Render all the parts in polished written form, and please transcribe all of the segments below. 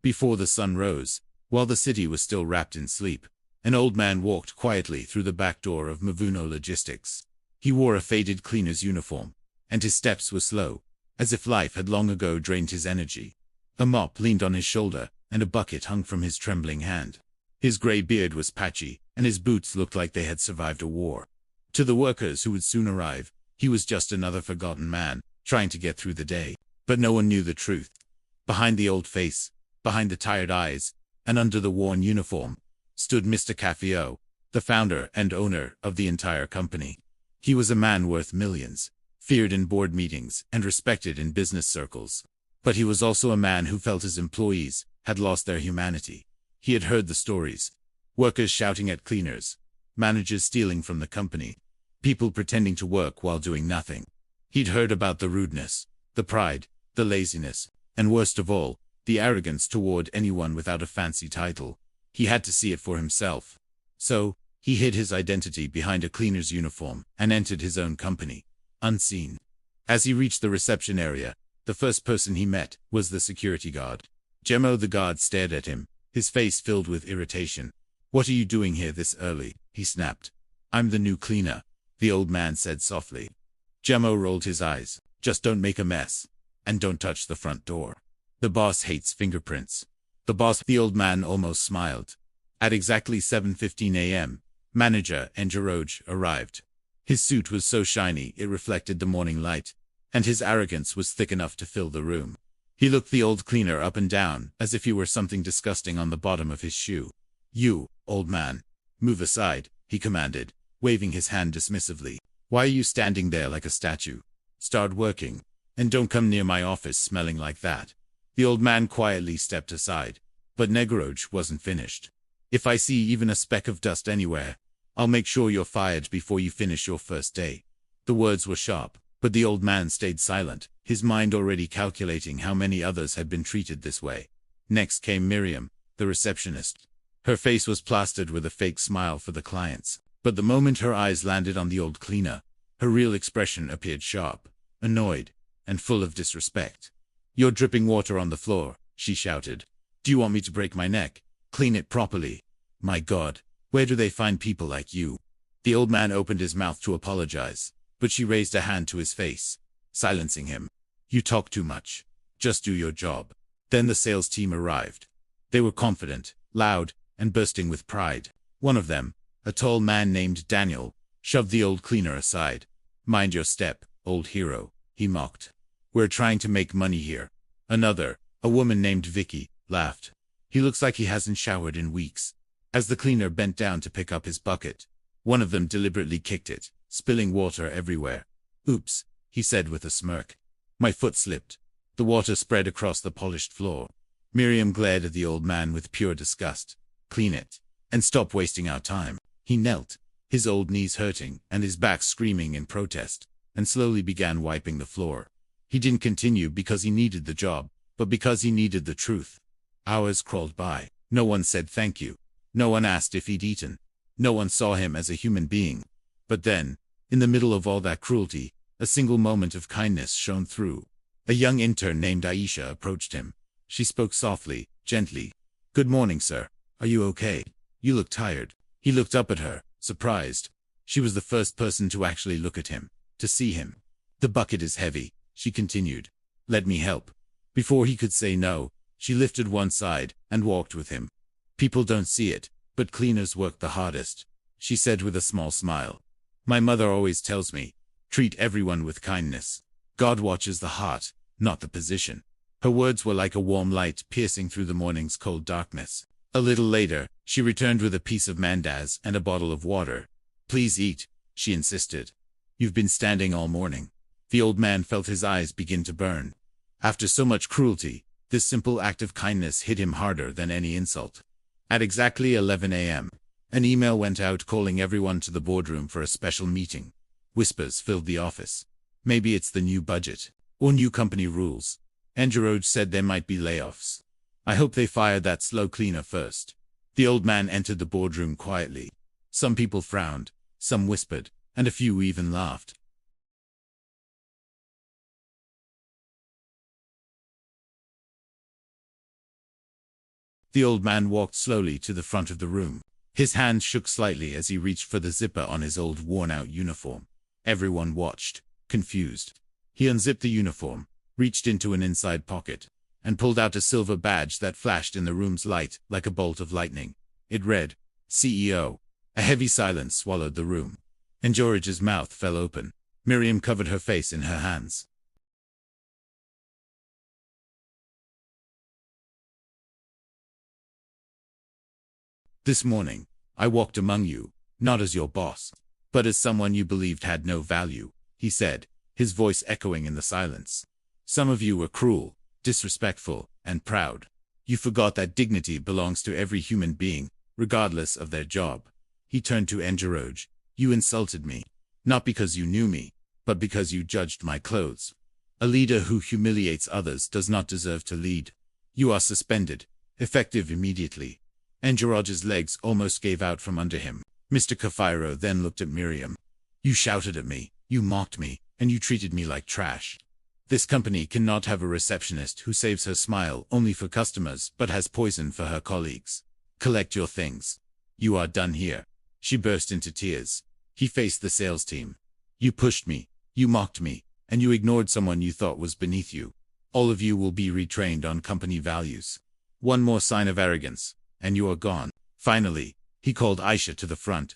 Before the sun rose, while the city was still wrapped in sleep, an old man walked quietly through the back door of Mavuno Logistics. He wore a faded cleaner's uniform, and his steps were slow, as if life had long ago drained his energy. A mop leaned on his shoulder, and a bucket hung from his trembling hand. His gray beard was patchy, and his boots looked like they had survived a war. To the workers who would soon arrive, he was just another forgotten man, trying to get through the day. But no one knew the truth. Behind the old face, behind the tired eyes, and under the worn uniform, stood Mr. Caffeo, the founder and owner of the entire company. He was a man worth millions, feared in board meetings and respected in business circles. But he was also a man who felt his employees had lost their humanity. He had heard the stories. Workers shouting at cleaners, managers stealing from the company, people pretending to work while doing nothing. He'd heard about the rudeness, the pride, the laziness, and worst of all, the arrogance toward anyone without a fancy title. He had to see it for himself. So, he hid his identity behind a cleaner's uniform and entered his own company, unseen. As he reached the reception area, the first person he met was the security guard. Gemmo the guard stared at him, his face filled with irritation. "What are you doing here this early?" he snapped. "I'm the new cleaner," the old man said softly. Gemmo rolled his eyes. "Just don't make a mess. And don't touch the front door. The boss hates fingerprints." The boss, the old man almost smiled. At exactly 7:15 a.m., manager Engeroj arrived. His suit was so shiny it reflected the morning light, and his arrogance was thick enough to fill the room. He looked the old cleaner up and down, as if he were something disgusting on the bottom of his shoe. "You, old man, move aside," he commanded, waving his hand dismissively. "Why are you standing there like a statue? Start working, and don't come near my office smelling like that." The old man quietly stepped aside, but Engeroj wasn't finished. "If I see even a speck of dust anywhere, I'll make sure you're fired before you finish your first day." The words were sharp, but the old man stayed silent, his mind already calculating how many others had been treated this way. Next came Miriam, the receptionist. Her face was plastered with a fake smile for the clients, but the moment her eyes landed on the old cleaner, her real expression appeared sharp, annoyed, and full of disrespect. "You're dripping water on the floor," she shouted. "Do you want me to break my neck? Clean it properly. My God, where do they find people like you?" The old man opened his mouth to apologize, but she raised a hand to his face, silencing him. "You talk too much. Just do your job." Then the sales team arrived. They were confident, loud, and bursting with pride. One of them, a tall man named Daniel, shoved the old cleaner aside. "Mind your step, old hero," he mocked. "We're trying to make money here." Another, a woman named Vicky, laughed. "He looks like he hasn't showered in weeks." As the cleaner bent down to pick up his bucket, one of them deliberately kicked it, spilling water everywhere. "Oops," he said with a smirk. "My foot slipped." The water spread across the polished floor. Miriam glared at the old man with pure disgust. "Clean it, and stop wasting our time." He knelt, his old knees hurting and his back screaming in protest, and slowly began wiping the floor. He didn't continue because he needed the job, but because he needed the truth. Hours crawled by. No one said thank you. No one asked if he'd eaten. No one saw him as a human being. But then, in the middle of all that cruelty, a single moment of kindness shone through. A young intern named Aisha approached him. She spoke softly, gently. "Good morning, sir. Are you okay? You look tired." He looked up at her, surprised. She was the first person to actually look at him, to see him. "The bucket is heavy," she continued. "Let me help." Before he could say no, she lifted one side and walked with him. "People don't see it, but cleaners work the hardest," she said with a small smile. "My mother always tells me, treat everyone with kindness. God watches the heart, not the position." Her words were like a warm light piercing through the morning's cold darkness. A little later, she returned with a piece of mandas and a bottle of water. "Please eat," she insisted. "You've been standing all morning." The old man felt his eyes begin to burn. After so much cruelty, this simple act of kindness hit him harder than any insult. At exactly 11 a.m., an email went out calling everyone to the boardroom for a special meeting. Whispers filled the office. "Maybe it's the new budget, or new company rules." Engeroj said there might be layoffs. "I hope they fire that slow cleaner first." The old man entered the boardroom quietly. Some people frowned, some whispered, and a few even laughed. The old man walked slowly to the front of the room. His hand shook slightly as he reached for the zipper on his old worn-out uniform. Everyone watched, confused. He unzipped the uniform, reached into an inside pocket, and pulled out a silver badge that flashed in the room's light like a bolt of lightning. It read, CEO. A heavy silence swallowed the room, and George's mouth fell open. Miriam covered her face in her hands. This morning, I walked among you, not as your boss, but as someone you believed had no value, he said, his voice echoing in the silence. Some of you were cruel, disrespectful, and proud. You forgot that dignity belongs to every human being, regardless of their job. He turned to Engeroj. You insulted me, not because you knew me, but because you judged my clothes. A leader who humiliates others does not deserve to lead. You are suspended, effective immediately. Engeroj's legs almost gave out from under him. Mr. Kafiro then looked at Miriam. You shouted at me, you mocked me, and you treated me like trash. This company cannot have a receptionist who saves her smile only for customers but has poison for her colleagues. Collect your things. You are done here. She burst into tears. He faced the sales team. You pushed me, you mocked me, and you ignored someone you thought was beneath you. All of you will be retrained on company values. One more sign of arrogance, and you are gone. Finally, he called Aisha to the front.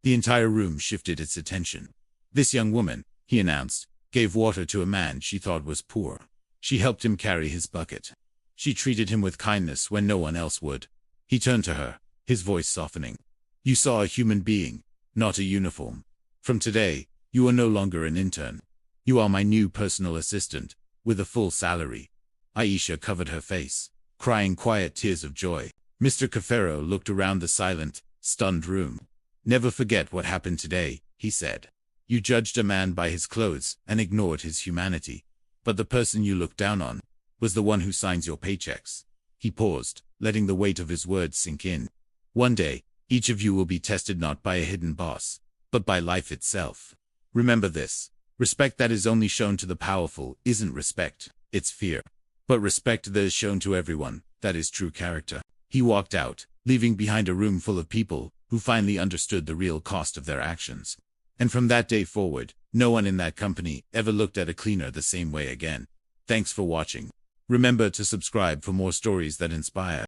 The entire room shifted its attention. This young woman, he announced, gave water to a man she thought was poor. She helped him carry his bucket. She treated him with kindness when no one else would. He turned to her, his voice softening. You saw a human being, not a uniform. From today, you are no longer an intern. You are my new personal assistant, with a full salary. Aisha covered her face, crying quiet tears of joy. Mr. Kafiro looked around the silent, stunned room. Never forget what happened today, he said. You judged a man by his clothes and ignored his humanity. But the person you looked down on was the one who signs your paychecks. He paused, letting the weight of his words sink in. One day, each of you will be tested not by a hidden boss, but by life itself. Remember this. Respect that is only shown to the powerful isn't respect, it's fear. But respect that is shown to everyone, that is true character. He walked out, leaving behind a room full of people who finally understood the real cost of their actions. And from that day forward, no one in that company ever looked at a cleaner the same way again. Thanks for watching. Remember to subscribe for more stories that inspire.